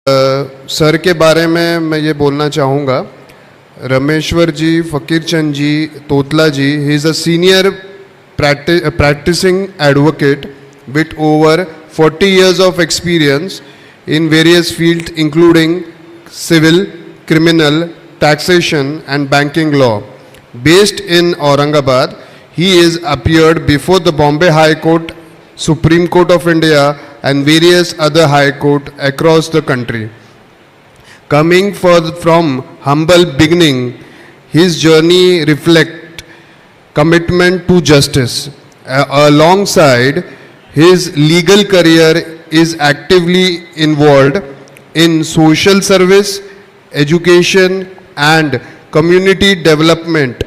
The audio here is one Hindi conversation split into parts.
सर के बारे में मैं ये बोलना चाहूँगा। Rameshwar ji, Fakir Chand ji, Totla ji, he is a senior practicing advocate with over 40 years of experience in various fields including civil, criminal, taxation and banking law. Based in Aurangabad, he is appeared before the Bombay High Court, Supreme Court of India and various other high court across the country. Coming from humble beginning, his journey reflects commitment to justice. Alongside his legal career is actively involved in social service, education and community development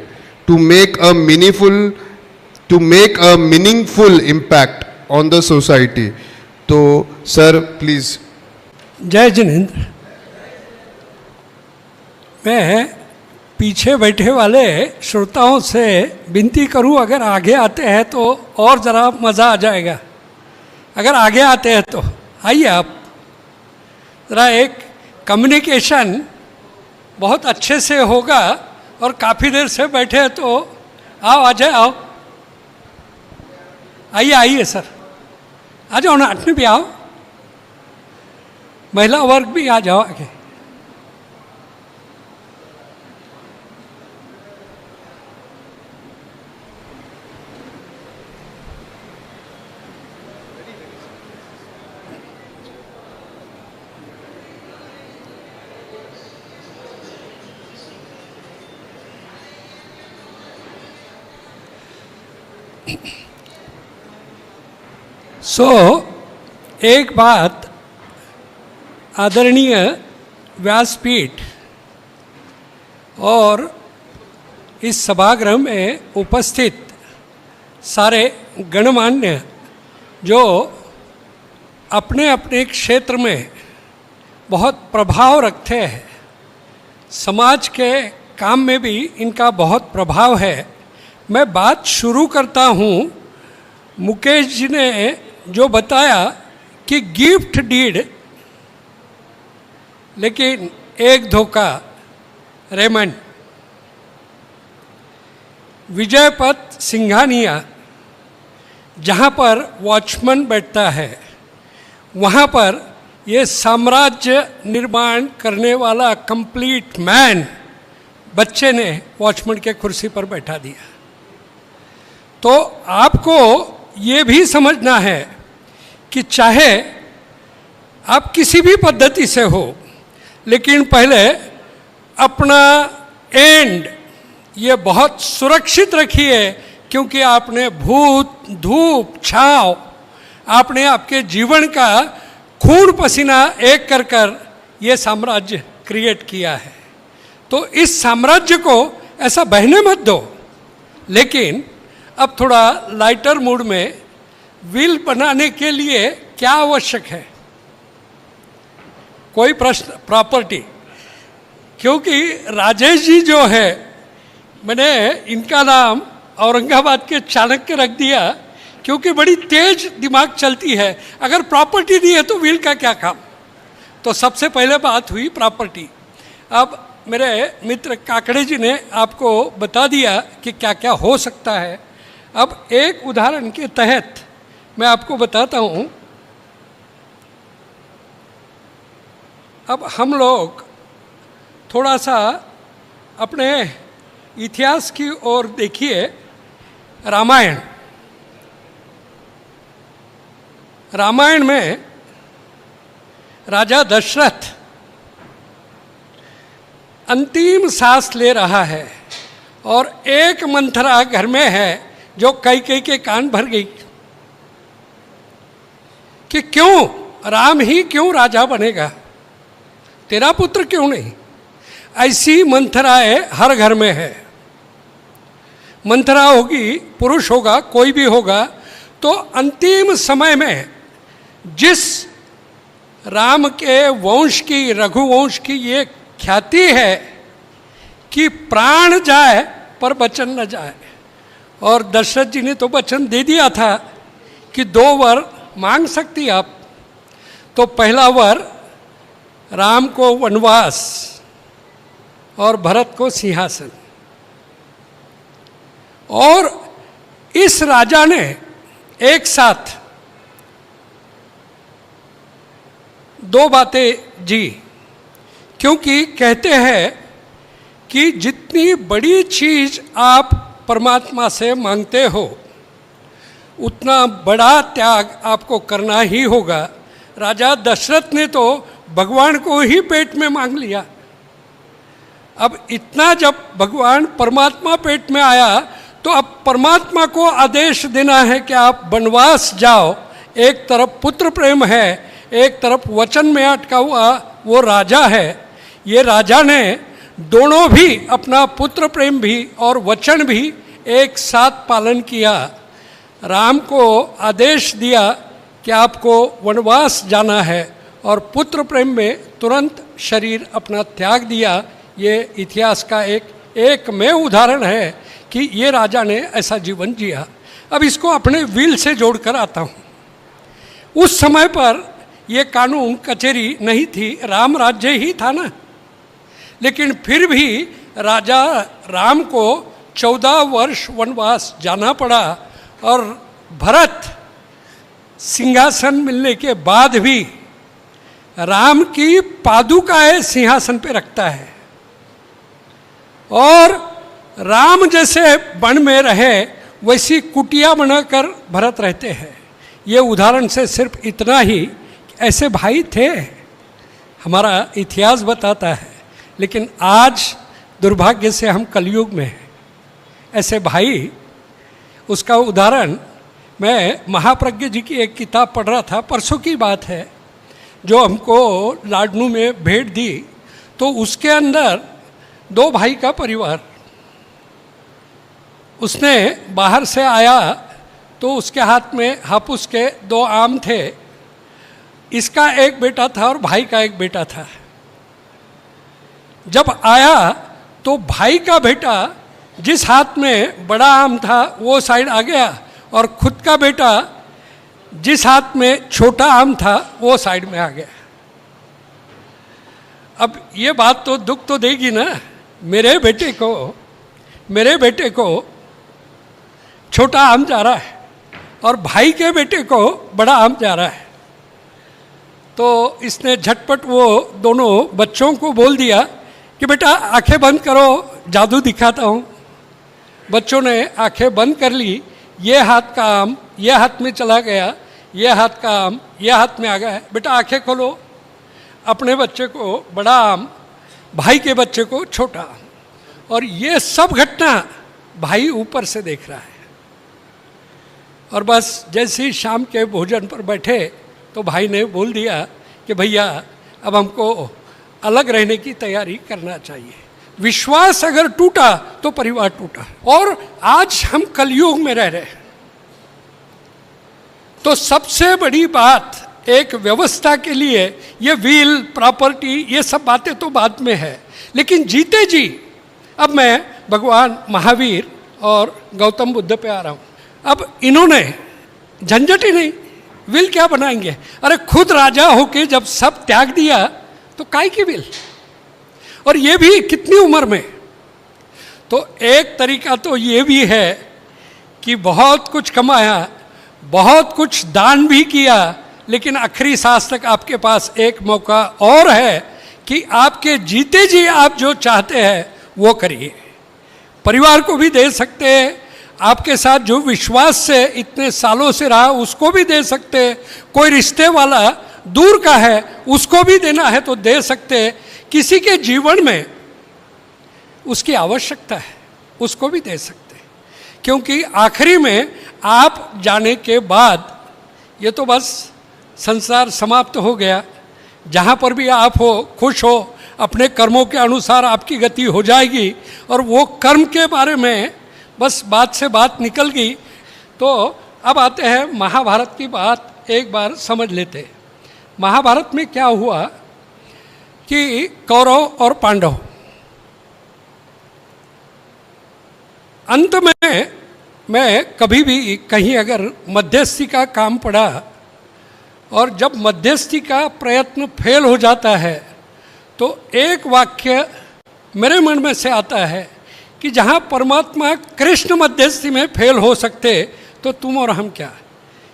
to make a meaningful impact on the society. तो सर प्लीज। जय जिनेंद्र। मैं पीछे बैठे वाले श्रोताओं से विनती करूं, अगर आगे आते हैं तो और ज़रा मज़ा आ जाएगा। अगर आगे आते हैं तो आइए आप। ज़रा एक कम्युनिकेशन बहुत अच्छे से होगा। और काफ़ी देर से बैठे हैं तो आओ, आ जाए, आओ, आइए आइए सर, आ जाओ ना, आदमी भी आओ, महिला वर्ग भी आ जाओ आगे। एक बात आदरणीय व्यासपीठ और इस सभागृह में उपस्थित सारे गणमान्य जो अपने अपने क्षेत्र में बहुत प्रभाव रखते हैं, समाज के काम में भी इनका बहुत प्रभाव है। मैं बात शुरू करता हूँ। मुकेश जी ने जो बताया कि गिफ्ट डीड, लेकिन एक धोखा, रेमंड विजयपथ सिंघानिया, जहाँ पर वॉचमैन बैठता है, वहाँ पर ये साम्राज्य निर्माण करने वाला कंप्लीट मैन बच्चे ने वॉचमैन के कुर्सी पर बैठा दिया। तो आपको ये भी समझना है कि चाहे आप किसी भी पद्धति से हो, लेकिन पहले अपना एंड ये बहुत सुरक्षित रखिए, क्योंकि आपने भूत धूप छाव, आपने आपके जीवन का खून पसीना एक कर ये साम्राज्य क्रिएट किया है। तो इस साम्राज्य को ऐसा बहने मत दो। लेकिन अब थोड़ा लाइटर मूड में विल बनाने के लिए क्या आवश्यक है? कोई प्रश्न? प्रॉपर्टी। क्योंकि राजेश जी जो है, मैंने इनका नाम औरंगाबाद के चाणक्य रख दिया, क्योंकि बड़ी तेज दिमाग चलती है। अगर प्रॉपर्टी नहीं है तो विल का क्या काम? तो सबसे पहले बात हुई प्रॉपर्टी। अब मेरे मित्र काकड़े जी ने आपको बता दिया कि क्या क्या हो सकता है। अब एक उदाहरण के तहत मैं आपको बताता हूँ। अब हम लोग थोड़ा सा अपने इतिहास की ओर देखिए। रामायण में राजा दशरथ अंतिम सांस ले रहा है और एक मंथरा घर में है जो कई के कान भर गई कि क्यों राम ही क्यों राजा बनेगा, तेरा पुत्र क्यों नहीं? ऐसी मंथराएं हर घर में है। मंथरा होगी, पुरुष होगा, कोई भी होगा। तो अंतिम समय में जिस राम के वंश की, रघुवंश की ये ख्याति है कि प्राण जाए पर वचन न जाए, और दशरथ जी ने तो वचन दे दिया था कि 2 वर मांग सकती आप। तो पहला वर राम को वनवास और भरत को सिंहासन। और इस राजा ने एक साथ दो बातें जी, क्योंकि कहते हैं कि जितनी बड़ी चीज आप परमात्मा से मांगते हो उतना बड़ा त्याग आपको करना ही होगा। राजा दशरथ ने तो भगवान को ही पेट में मांग लिया। अब इतना जब भगवान परमात्मा पेट में आया तो अब परमात्मा को आदेश देना है कि आप वनवास जाओ। एक तरफ पुत्र प्रेम है, एक तरफ वचन में अटका हुआ वो राजा है। ये राजा ने दोनों भी, अपना पुत्र प्रेम भी और वचन भी एक साथ पालन किया। राम को आदेश दिया कि आपको वनवास जाना है और पुत्र प्रेम में तुरंत शरीर अपना त्याग दिया। ये इतिहास का एकमेव उदाहरण है कि ये राजा ने ऐसा जीवन जिया। अब इसको अपने विल से जोड़कर आता हूँ। उस समय पर ये कानून कचहरी नहीं थी, राम राज्य ही था ना। लेकिन फिर भी राजा राम को 14 वर्ष वनवास जाना पड़ा और भरत सिंहासन मिलने के बाद भी राम की पादुकाएं सिंहासन पे रखता है। और राम जैसे वन में रहे वैसी कुटिया बनाकर भरत रहते हैं। ये उदाहरण से सिर्फ इतना ही, ऐसे भाई थे, हमारा इतिहास बताता है। लेकिन आज दुर्भाग्य से हम कलयुग में हैं। ऐसे भाई, उसका उदाहरण मैं महाप्रज्ञ जी की एक किताब पढ़ रहा था, परसों की बात है, जो हमको लाडनू में भेंट दी। तो उसके अंदर 2 भाई का परिवार, उसने बाहर से आया तो उसके हाथ में हापुस के 2 आम थे। इसका एक बेटा था और भाई का एक बेटा था। जब आया तो भाई का बेटा जिस हाथ में बड़ा आम था वो साइड आ गया और खुद का बेटा जिस हाथ में छोटा आम था वो साइड में आ गया। अब ये बात तो दुख तो देगी ना। मेरे बेटे को छोटा आम जा रहा है और भाई के बेटे को बड़ा आम जा रहा है। तो इसने झटपट वो दोनों बच्चों को बोल दिया कि बेटा आंखें बंद करो, जादू दिखाता हूँ। बच्चों ने आंखें बंद कर ली। ये हाथ का आम ये हाथ में चला गया, ये हाथ का आम ये हाथ में आ गया है। बेटा आंखें खोलो। अपने बच्चे को बड़ा आम, भाई के बच्चे को छोटा आम। और ये सब घटना भाई ऊपर से देख रहा है। और बस जैसे ही शाम के भोजन पर बैठे तो भाई ने बोल दिया कि भैया अब हमको अलग रहने की तैयारी करना चाहिए। विश्वास अगर टूटा तो परिवार टूटा। और आज हम कलयुग में रह रहे हैं। तो सबसे बड़ी बात एक व्यवस्था के लिए ये विल, प्रॉपर्टी, ये सब बातें तो बाद में है। लेकिन जीते जी अब मैं भगवान महावीर और गौतम बुद्ध पे आ रहा हूँ। अब इन्होंने झंझट ही नहीं, विल क्या बनाएंगे। अरे खुद राजा होके जब सब त्याग दिया तो काय की विल। और ये भी कितनी उम्र में। तो एक तरीका तो ये भी है कि बहुत कुछ कमाया, बहुत कुछ दान भी किया, लेकिन आखिरी सांस तक आपके पास एक मौका और है कि आपके जीते जी आप जो चाहते हैं वो करिए। परिवार को भी दे सकते हैं, आपके साथ जो विश्वास से इतने सालों से रहा उसको भी दे सकते हैं। कोई रिश्ते वाला दूर का है उसको भी देना है तो दे सकते हैं। किसी के जीवन में उसकी आवश्यकता है उसको भी दे सकते हैं। क्योंकि आखिरी में आप जाने के बाद ये तो बस संसार समाप्त हो गया। जहाँ पर भी आप हो, खुश हो, अपने कर्मों के अनुसार आपकी गति हो जाएगी। और वो कर्म के बारे में बस बात से बात निकल गई। तो अब आते हैं महाभारत की बात एक बार समझ लेते हैं। महाभारत में क्या हुआ कि कौरव और पांडव, अंत में मैं कभी भी कहीं अगर मध्यस्थी का काम पड़ा और जब मध्यस्थी का प्रयत्न फेल हो जाता है तो एक वाक्य मेरे मन में से आता है कि जहाँ परमात्मा कृष्ण मध्यस्थी में फेल हो सकते तो तुम और हम क्या।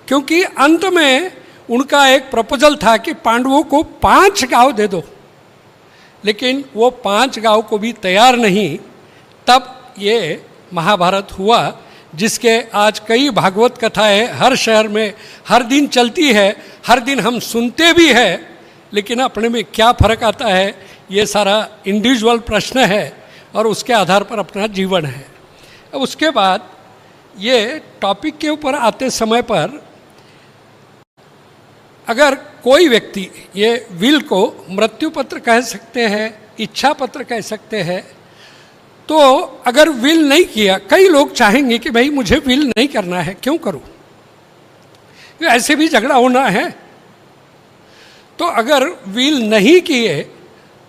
क्योंकि अंत में उनका एक प्रपोजल था कि पांडवों को 5 गांव दे दो, लेकिन वो 5 गांव को भी तैयार नहीं। तब ये महाभारत हुआ, जिसके आज कई भागवत कथाएं हर शहर में हर दिन चलती है, हर दिन हम सुनते भी हैं, लेकिन अपने में क्या फर्क आता है ये सारा इंडिविजुअल प्रश्न है और उसके आधार पर अपना जीवन है। अब उसके बाद ये टॉपिक के ऊपर आते समय पर अगर कोई व्यक्ति ये विल को मृत्यु पत्र कह सकते हैं, इच्छा पत्र कह सकते हैं, तो अगर विल नहीं किया, कई लोग चाहेंगे कि भाई मुझे विल नहीं करना है, क्यों करूं, ऐसे भी झगड़ा होना है। तो अगर विल नहीं किए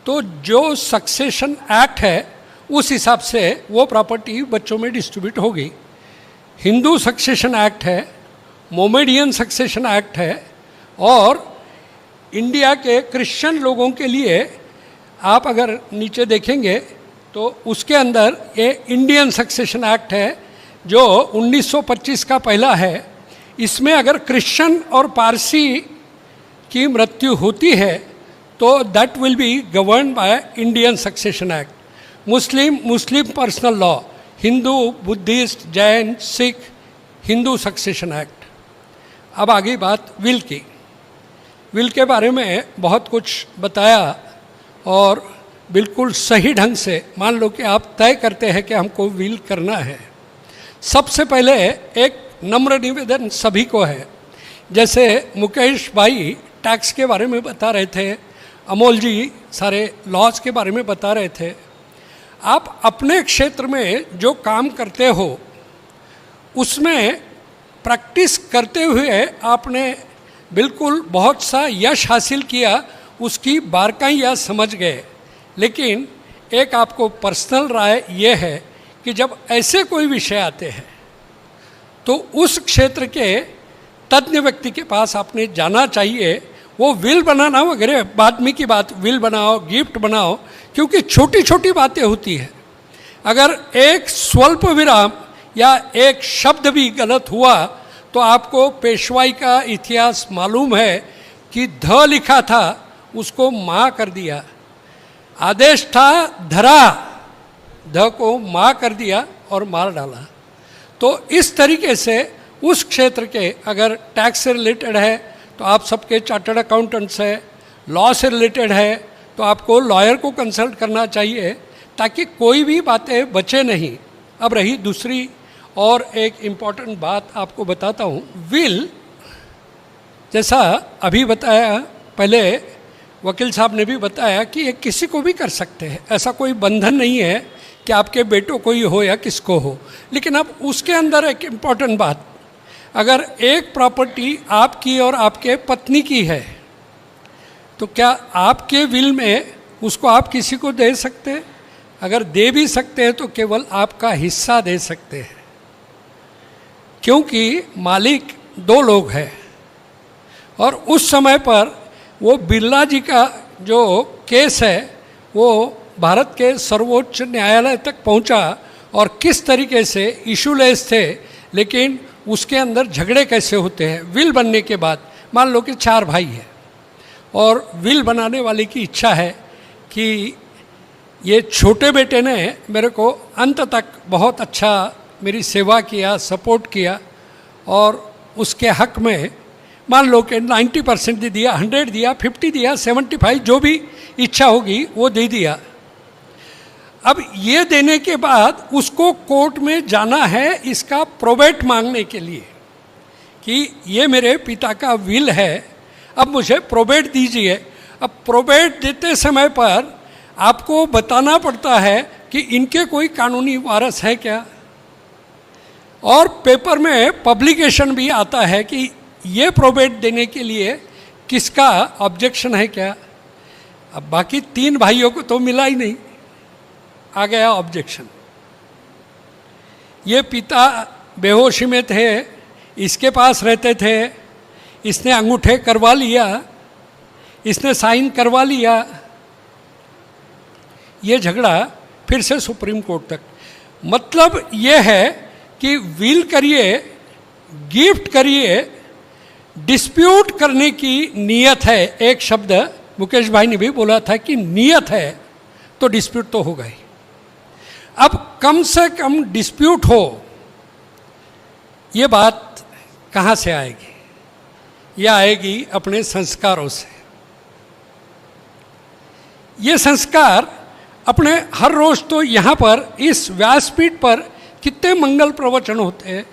तो जो सक्सेशन एक्ट है उस हिसाब से वो प्रॉपर्टी बच्चों में डिस्ट्रीब्यूट होगी। हिंदू सक्सेशन एक्ट है, मोमेडियन सक्सेशन एक्ट है, और इंडिया के क्रिश्चियन लोगों के लिए आप अगर नीचे देखेंगे तो उसके अंदर ये इंडियन सक्सेशन एक्ट है जो 1925 का पहला है। इसमें अगर क्रिश्चियन और पारसी की मृत्यु होती है तो that will be govern by Indian succession act. Muslim personal law, Hindu, Buddhist, Jain, Sikh, Hindu succession act. अब आगे बात विल की। विल के बारे में बहुत कुछ बताया और बिल्कुल सही ढंग से मान लो कि आप तय करते हैं कि हमको विल करना है। सबसे पहले एक नम्र निवेदन सभी को है, जैसे मुकेश भाई टैक्स के बारे में बता रहे थे, अमोल जी सारे लॉज के बारे में बता रहे थे। आप अपने क्षेत्र में जो काम करते हो उसमें प्रैक्टिस करते हुए आपने बिल्कुल बहुत सा यश हासिल किया, उसकी बारकाइयाँ समझ गए। लेकिन एक आपको पर्सनल राय ये है कि जब ऐसे कोई विषय आते हैं तो उस क्षेत्र के तज्ञ व्यक्ति के पास आपने जाना चाहिए। वो विल बनाना वगैरह बाद में की बात, विल बनाओ, गिफ्ट बनाओ, क्योंकि छोटी छोटी बातें होती है। अगर एक स्वल्प विराम या एक शब्द भी गलत हुआ तो आपको पेशवाई का इतिहास मालूम है कि ध लिखा था उसको माँ कर दिया, आदेश था धरा, ध को माँ कर दिया और मार डाला। तो इस तरीके से उस क्षेत्र के अगर टैक्स से रिलेटेड है तो आप सबके चार्टर्ड अकाउंटेंट्स है, लॉ से रिलेटेड है तो आपको लॉयर को कंसल्ट करना चाहिए ताकि कोई भी बातें बचे नहीं। अब रही दूसरी और एक इम्पॉर्टेंट बात आपको बताता हूँ। विल जैसा अभी बताया, पहले वकील साहब ने भी बताया कि ये किसी को भी कर सकते हैं, ऐसा कोई बंधन नहीं है कि आपके बेटों को ही हो या किसको हो। लेकिन अब उसके अंदर एक इम्पॉर्टेंट बात, अगर एक प्रॉपर्टी आपकी और आपके पत्नी की है तो क्या आपके विल में उसको आप किसी को दे सकते हैं? अगर दे भी सकते हैं तो केवल आपका हिस्सा दे सकते हैं, क्योंकि मालिक 2 लोग हैं। और उस समय पर वो बिरला जी का जो केस है वो भारत के सर्वोच्च न्यायालय तक पहुंचा और किस तरीके से इशूलेस थे, लेकिन उसके अंदर झगड़े कैसे होते हैं। विल बनने के बाद मान लो कि 4 भाई हैं और विल बनाने वाले की इच्छा है कि ये छोटे बेटे ने मेरे को अंत तक बहुत अच्छा मेरी सेवा किया, सपोर्ट किया, और उसके हक में मान लो कि 90% दे दिया, 100 दिया, 50 दिया, 75, जो भी इच्छा होगी वो दे दिया। अब ये देने के बाद उसको कोर्ट में जाना है इसका प्रोबेट मांगने के लिए कि ये मेरे पिता का विल है, अब मुझे प्रोबेट दीजिए। अब प्रोबेट देते समय पर आपको बताना पड़ता है कि इनके कोई कानूनी वारस है क्या, और पेपर में पब्लिकेशन भी आता है कि ये प्रोबेट देने के लिए किसका ऑब्जेक्शन है क्या। अब बाकी 3 भाइयों को तो मिला ही नहीं, आ गया ऑब्जेक्शन। ये पिता बेहोशी में थे, इसके पास रहते थे, इसने अंगूठे करवा लिया, इसने साइन करवा लिया, ये झगड़ा फिर से सुप्रीम कोर्ट तक। मतलब ये है कि विल करिए, गिफ्ट करिए, डिस्प्यूट करने की नीयत है। एक शब्द मुकेश भाई ने भी बोला था कि नीयत है तो डिस्प्यूट तो होगा ही। अब कम से कम डिस्प्यूट हो, ये बात कहाँ से आएगी? ये आएगी अपने संस्कारों से। ये संस्कार अपने हर रोज तो यहाँ पर इस व्यासपीठ पर कितने मंगल प्रवचन होते हैं,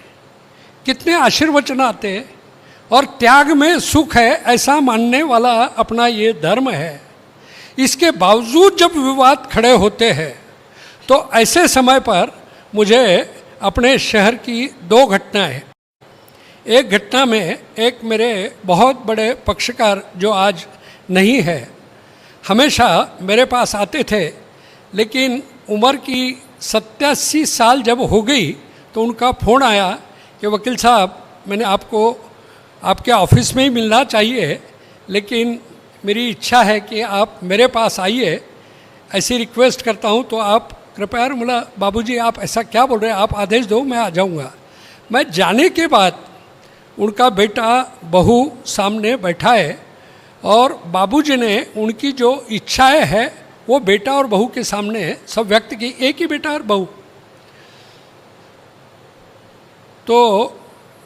कितने आशीर्वचन आते हैं, और त्याग में सुख है ऐसा मानने वाला अपना ये धर्म है। इसके बावजूद जब विवाद खड़े होते हैं तो ऐसे समय पर मुझे अपने शहर की दो घटनाएं, एक घटना में एक मेरे बहुत बड़े पक्षकार जो आज नहीं है, हमेशा मेरे पास आते थे, लेकिन उम्र की 87 साल जब हो गई तो उनका फ़ोन आया कि वकील साहब, मैंने आपको आपके ऑफिस में ही मिलना चाहिए, लेकिन मेरी इच्छा है कि आप मेरे पास आइए, ऐसी रिक्वेस्ट करता हूँ तो आप कृपया। बोला बाबूजी आप ऐसा क्या बोल रहे हैं, आप आदेश दो, मैं आ जाऊँगा। मैं जाने के बाद उनका बेटा बहू सामने बैठा है और बाबूजी ने उनकी जो इच्छाएं है वो बेटा और बहू के सामने सब व्यक्त की। एक ही बेटा और बहू। तो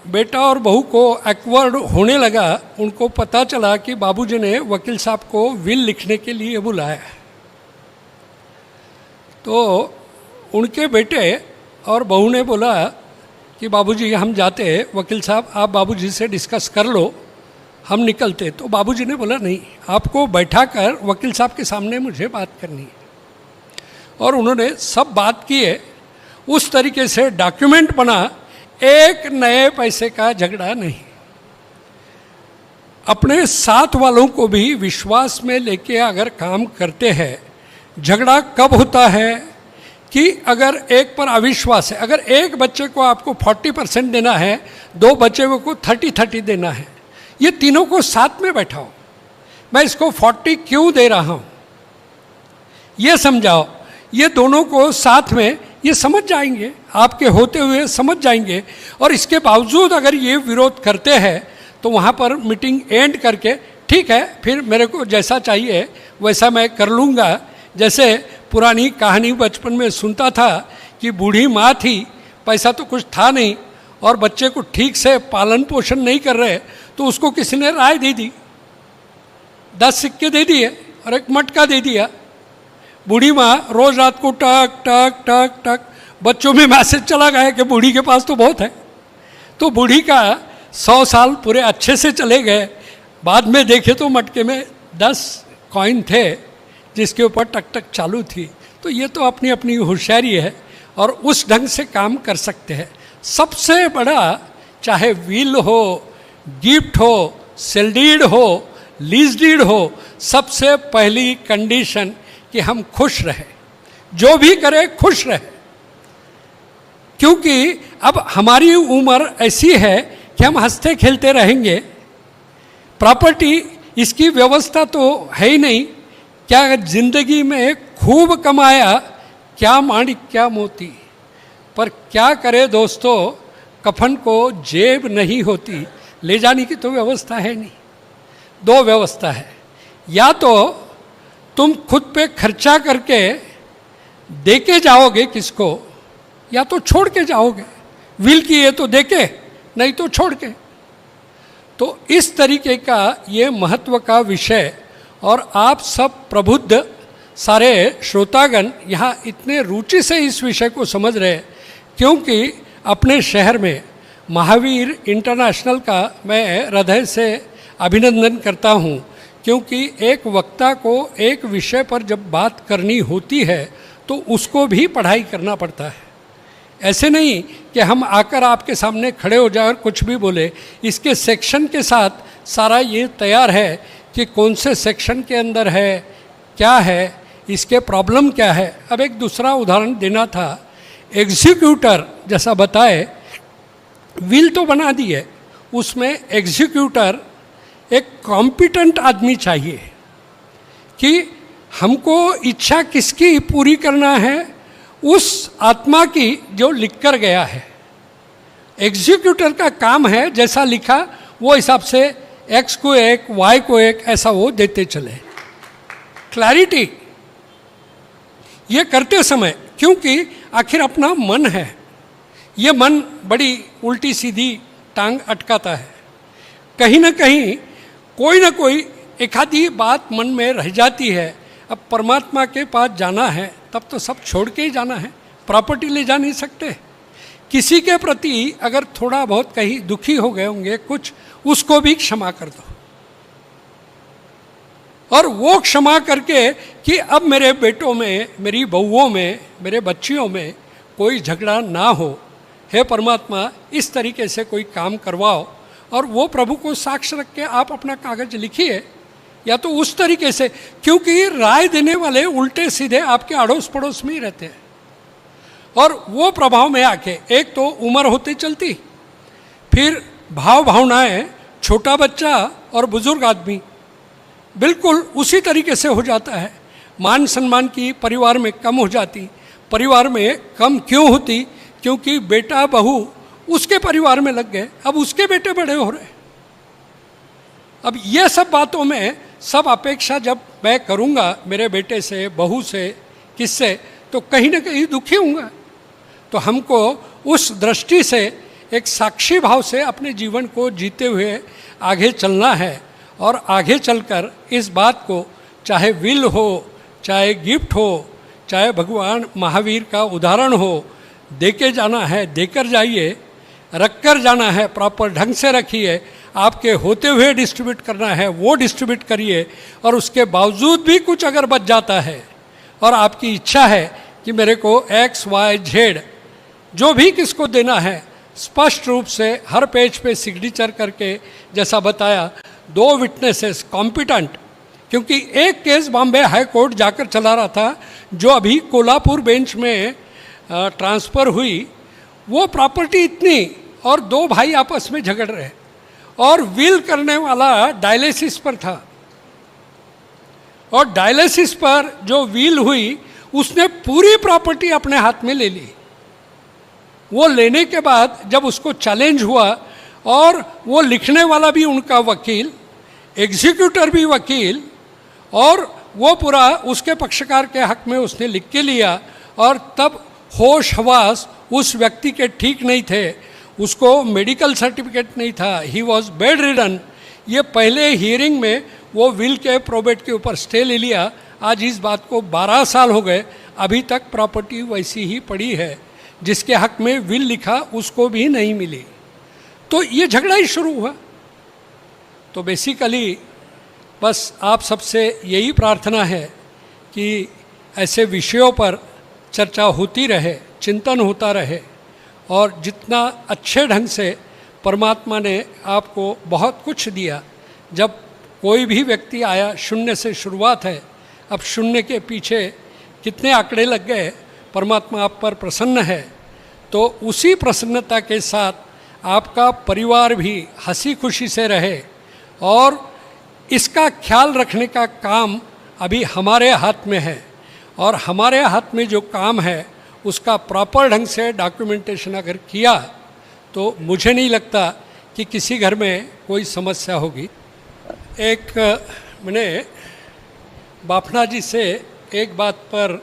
बेटा और बहू को एक्वर्ड होने लगा। उनको पता चला कि बाबूजी ने वकील साहब को विल लिखने के लिए बुलाया। तो उनके बेटे और बहू ने बोला कि बाबूजी हम जाते, वकील साहब आप बाबूजी से डिस्कस कर लो, हम निकलते। तो बाबूजी ने बोला नहीं, आपको बैठाकर वकील साहब के सामने मुझे बात करनी है। और उन्होंने सब बात किए, उस तरीके से डॉक्यूमेंट बना, एक नए पैसे का झगड़ा नहीं। अपने साथ वालों को भी विश्वास में लेके अगर काम करते हैं, झगड़ा कब होता है कि अगर एक पर अविश्वास है। अगर एक बच्चे को आपको 40% देना है, दो बच्चे को 30-30 देना है, ये तीनों को साथ में बैठाओ, मैं इसको 40 क्यों दे रहा हूँ ये समझाओ। ये दोनों को साथ में ये समझ जाएंगे, आपके होते हुए समझ जाएंगे। और इसके बावजूद अगर ये विरोध करते हैं तो वहाँ पर मीटिंग एंड करके ठीक है, फिर मेरे को जैसा चाहिए वैसा मैं कर लूँगा। जैसे पुरानी कहानी बचपन में सुनता था कि बूढ़ी माँ थी, पैसा तो कुछ था नहीं और बच्चे को ठीक से पालन पोषण नहीं कर रहे, तो उसको किसी ने राय दे दी, 10 सिक्के दे दिए और एक मटका दे दिया। बूढ़ी माँ रोज रात को टक टक टक टक, बच्चों में मैसेज चला गया कि बूढ़ी के पास तो बहुत है। तो बूढ़ी का 100 साल पूरे अच्छे से चले गए। बाद में देखे तो मटके में 10 कॉइन थे जिसके ऊपर टक टक चालू थी। तो ये तो अपनी अपनी होशियारी है और उस ढंग से काम कर सकते हैं। सबसे बड़ा चाहे विल हो, गिफ्ट हो, सेल डीड हो, लीज डीड हो, सबसे पहली कंडीशन कि हम खुश रहे, जो भी करे खुश रहे। क्योंकि अब हमारी उम्र ऐसी है कि हम हंसते खेलते रहेंगे। प्रॉपर्टी इसकी व्यवस्था तो है ही नहीं। क्या जिंदगी में खूब कमाया, क्या माणिक क्या मोती, पर क्या करे दोस्तों, कफन को जेब नहीं होती, ले जाने की तो व्यवस्था है नहीं। दो व्यवस्था है, या तो तुम खुद पे खर्चा करके दे के जाओगे किसको, या तो छोड़ के जाओगे। विल किए तो दे के, नहीं तो छोड़ के। तो इस तरीके का ये महत्व का विषय, और आप सब प्रबुद्ध सारे श्रोतागण यहाँ इतने रुचि से इस विषय को समझ रहे हैं, क्योंकि अपने शहर में महावीर इंटरनेशनल का मैं हृदय से अभिनंदन करता हूँ। क्योंकि एक वक्ता को एक विषय पर जब बात करनी होती है तो उसको भी पढ़ाई करना पड़ता है। ऐसे नहीं कि हम आकर आपके सामने खड़े हो जाए और कुछ भी बोले। इसके सेक्शन के साथ सारा ये तैयार है कि कौन से सेक्शन के अंदर है, क्या है, इसके प्रॉब्लम क्या है। अब एक दूसरा उदाहरण देना था। एग्जीक्यूटर जैसा बताए, विल तो बना दी है, उसमें एग्जीक्यूटर एक कॉम्पिटेंट आदमी चाहिए कि हमको इच्छा किसकी पूरी करना है? उस आत्मा की जो लिख कर गया है। एग्जीक्यूटर का काम है जैसा लिखा वो हिसाब से एक्स को एक, वाई को एक, ऐसा वो देते चले। क्लैरिटी ये करते समय, क्योंकि आखिर अपना मन है, ये मन बड़ी उल्टी सीधी टांग अटकाता है। कहीं ना कहीं कोई ना कोई एक आधी बात मन में रह जाती है। अब परमात्मा के पास जाना है तब तो सब छोड़ के ही जाना है, प्रॉपर्टी ले जा नहीं सकते। किसी के प्रति अगर थोड़ा बहुत कहीं दुखी हो गए होंगे कुछ, उसको भी क्षमा कर दो, और वो क्षमा करके कि अब मेरे बेटों में, मेरी बहुओं में, मेरे बच्चियों में कोई झगड़ा ना हो। हे परमात्मा, इस तरीके से कोई काम करवाओ, और वो प्रभु को साक्ष्य रख के आप अपना कागज लिखिए, या तो उस तरीके से, क्योंकि राय देने वाले उल्टे सीधे आपके अड़ोस पड़ोस में ही रहते हैं। और वो प्रभाव में आके एक तो उम्र होती चलती, फिर भाव भावनाएं, छोटा बच्चा और बुजुर्ग आदमी बिल्कुल उसी तरीके से हो जाता है। मान सम्मान की परिवार में कम हो जाती। परिवार में कम क्यों होती? क्योंकि बेटा बहू उसके परिवार में लग गए, अब उसके बेटे बड़े हो रहे। अब ये सब बातों में सब अपेक्षा जब मैं करूँगा मेरे बेटे से, बहू से, किससे, तो कहीं ना कहीं दुखी होऊंगा। तो हमको उस दृष्टि से एक साक्षी भाव से अपने जीवन को जीते हुए आगे चलना है, और आगे चलकर इस बात को, चाहे विल हो, चाहे गिफ्ट हो, चाहे भगवान महावीर का उदाहरण हो, देके जाना है देकर जाइए, रख कर जाना है प्रॉपर ढंग से रखिए, आपके होते हुए डिस्ट्रीब्यूट करना है वो डिस्ट्रीब्यूट करिए। और उसके बावजूद भी कुछ अगर बच जाता है और आपकी इच्छा है कि मेरे को एक्स वाई जेड जो भी किसको देना है, स्पष्ट रूप से हर पेज पे सिग्नेचर करके, जैसा बताया, 2 विटनेसेस कॉम्पिटेंट, क्योंकि एक केस बॉम्बे हाई कोर्ट जाकर चला रहा था जो अभी कोल्हापुर बेंच में ट्रांसफ़र हुई। वो प्रॉपर्टी इतनी, और 2 भाई आपस में झगड़ रहे, और विल करने वाला डायलिसिस पर था, और डायलिसिस पर जो विल हुई उसने पूरी प्रॉपर्टी अपने हाथ में ले ली। वो लेने के बाद जब उसको चैलेंज हुआ, और वो लिखने वाला भी उनका वकील, एग्जीक्यूटर भी वकील, और वो पूरा उसके पक्षकार के हक में उसने लिख के लिया, और तब होश हवास उस व्यक्ति के ठीक नहीं थे, उसको मेडिकल सर्टिफिकेट नहीं था, ही वॉज बेड रिडन। ये पहले हियरिंग में वो विल के प्रोबेट के ऊपर स्टे ले लिया। आज इस बात को 12 साल हो गए, अभी तक प्रॉपर्टी वैसी ही पड़ी है, जिसके हक में विल लिखा उसको भी नहीं मिली। तो ये झगड़ा ही शुरू हुआ। तो बेसिकली बस आप सबसे यही प्रार्थना है कि ऐसे विषयों पर चर्चा होती रहे, चिंतन होता रहे, और जितना अच्छे ढंग से परमात्मा ने आपको बहुत कुछ दिया। जब कोई भी व्यक्ति आया, शून्य से शुरुआत है, अब शून्य के पीछे कितने आंकड़े लग गए, परमात्मा आप पर प्रसन्न है। तो उसी प्रसन्नता के साथ आपका परिवार भी हंसी खुशी से रहे, और इसका ख्याल रखने का काम अभी हमारे हाथ में है, और हमारे हाथ में जो काम है उसका प्रॉपर ढंग से डॉक्यूमेंटेशन अगर किया तो मुझे नहीं लगता कि किसी घर में कोई समस्या होगी। एक मैंने बाफना जी से एक बात पर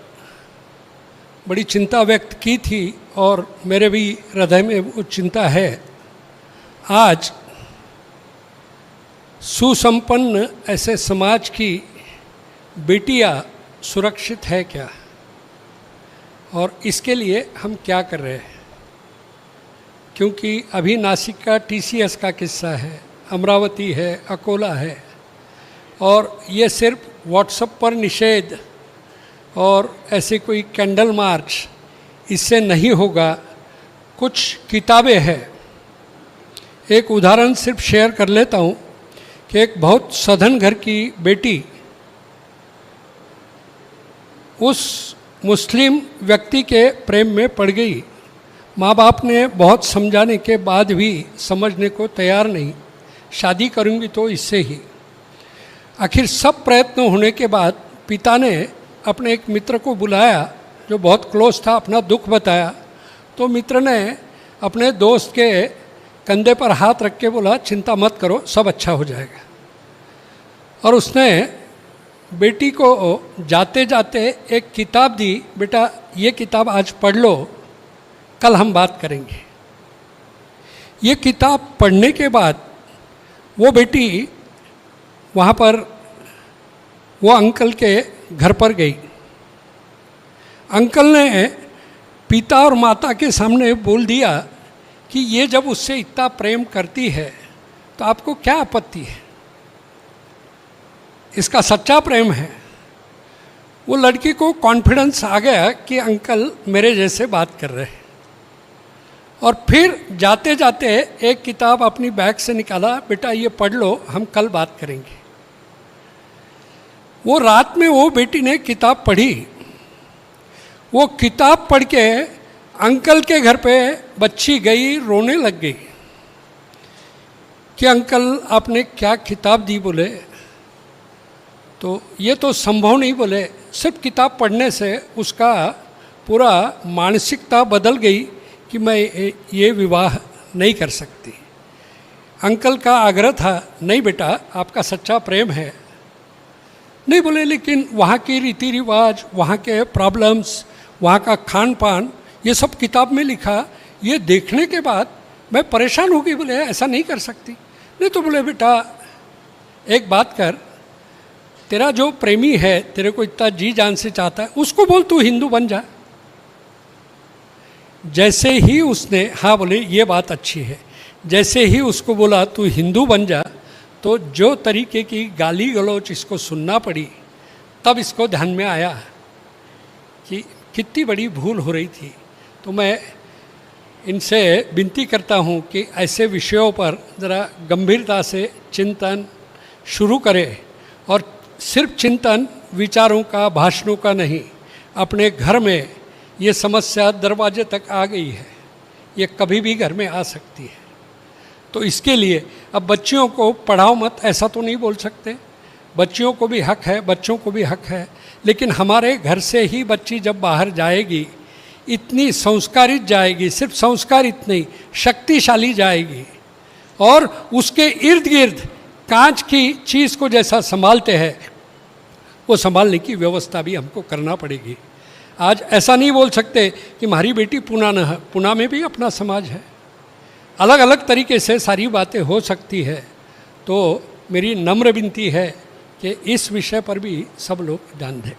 बड़ी चिंता व्यक्त की थी, और मेरे भी हृदय में वो चिंता है। आज सुसंपन्न ऐसे समाज की बेटियां सुरक्षित है क्या, और इसके लिए हम क्या कर रहे हैं? क्योंकि अभी नासिक का TCS का किस्सा है, अमरावती है, अकोला है, और ये सिर्फ व्हाट्सएप पर निषेध और ऐसे कोई कैंडल मार्च इससे नहीं होगा। कुछ किताबें हैं, एक उदाहरण सिर्फ शेयर कर लेता हूँ कि एक बहुत सधन घर की बेटी उस मुस्लिम व्यक्ति के प्रेम में पड़ गई। माँ बाप ने बहुत समझाने के बाद भी समझने को तैयार नहीं, शादी करूँगी तो इससे ही। आखिर सब प्रयत्न होने के बाद पिता ने अपने एक मित्र को बुलाया जो बहुत क्लोज था, अपना दुख बताया। तो मित्र ने अपने दोस्त के कंधे पर हाथ रख के बोला, चिंता मत करो, सब अच्छा हो जाएगा। और उसने बेटी को जाते जाते एक किताब दी, बेटा ये किताब आज पढ़ लो, कल हम बात करेंगे। ये किताब पढ़ने के बाद वो बेटी वहाँ पर वो अंकल के घर पर गई। अंकल ने पिता और माता के सामने बोल दिया कि ये जब उससे इतना प्रेम करती है तो आपको क्या आपत्ति है, इसका सच्चा प्रेम है। वो लड़की को कॉन्फिडेंस आ गया कि अंकल मेरे जैसे बात कर रहे हैं। और फिर जाते जाते एक किताब अपनी बैग से निकाला, बेटा ये पढ़ लो, हम कल बात करेंगे। वो रात में वो बेटी ने किताब पढ़ी। वो किताब पढ़ के अंकल के घर पे बच्ची गई, रोने लग गई कि अंकल आपने क्या किताब दी। बोले तो ये तो संभव नहीं, बोले सिर्फ किताब पढ़ने से उसका पूरा मानसिकता बदल गई कि मैं ये विवाह नहीं कर सकती। अंकल का आग्रह था, नहीं बेटा आपका सच्चा प्रेम है। नहीं बोले, लेकिन वहाँ की रीति रिवाज, वहाँ के प्रॉब्लम्स, वहाँ का खान पान, ये सब किताब में लिखा। ये देखने के बाद मैं परेशान हो गई। बोले ऐसा नहीं कर सकती। नहीं तो बोले बेटा एक बात कर, तेरा जो प्रेमी है, तेरे को इतना जी जान से चाहता है, उसको बोल तू हिंदू बन जा। जैसे ही उसने हाँ बोले ये बात अच्छी है, जैसे ही उसको बोला तू हिंदू बन जा, तो जो तरीके की गाली गलौच इसको सुनना पड़ी, तब इसको ध्यान में आया कि कितनी बड़ी भूल हो रही थी। तो मैं इनसे विनती करता हूँ कि ऐसे विषयों पर ज़रा गंभीरता से चिंतन शुरू करें, और सिर्फ चिंतन विचारों का, भाषणों का नहीं। अपने घर में ये समस्या दरवाजे तक आ गई है, ये कभी भी घर में आ सकती है। तो इसके लिए अब बच्चियों को पढ़ाओ मत, ऐसा तो नहीं बोल सकते। बच्चियों को भी हक है, बच्चों को भी हक है, लेकिन हमारे घर से ही बच्ची जब बाहर जाएगी, इतनी संस्कारित जाएगी, सिर्फ संस्कारित नहीं, शक्तिशाली जाएगी। और उसके इर्द गिर्द कांच की चीज़ को जैसा संभालते हैं, वो संभालने की व्यवस्था भी हमको करना पड़ेगी। आज ऐसा नहीं बोल सकते कि हमारी बेटी पूना न है, पूना में भी अपना समाज है। अलग अलग तरीके से सारी बातें हो सकती है। तो मेरी नम्र विनती है कि इस विषय पर भी सब लोग ध्यान दें।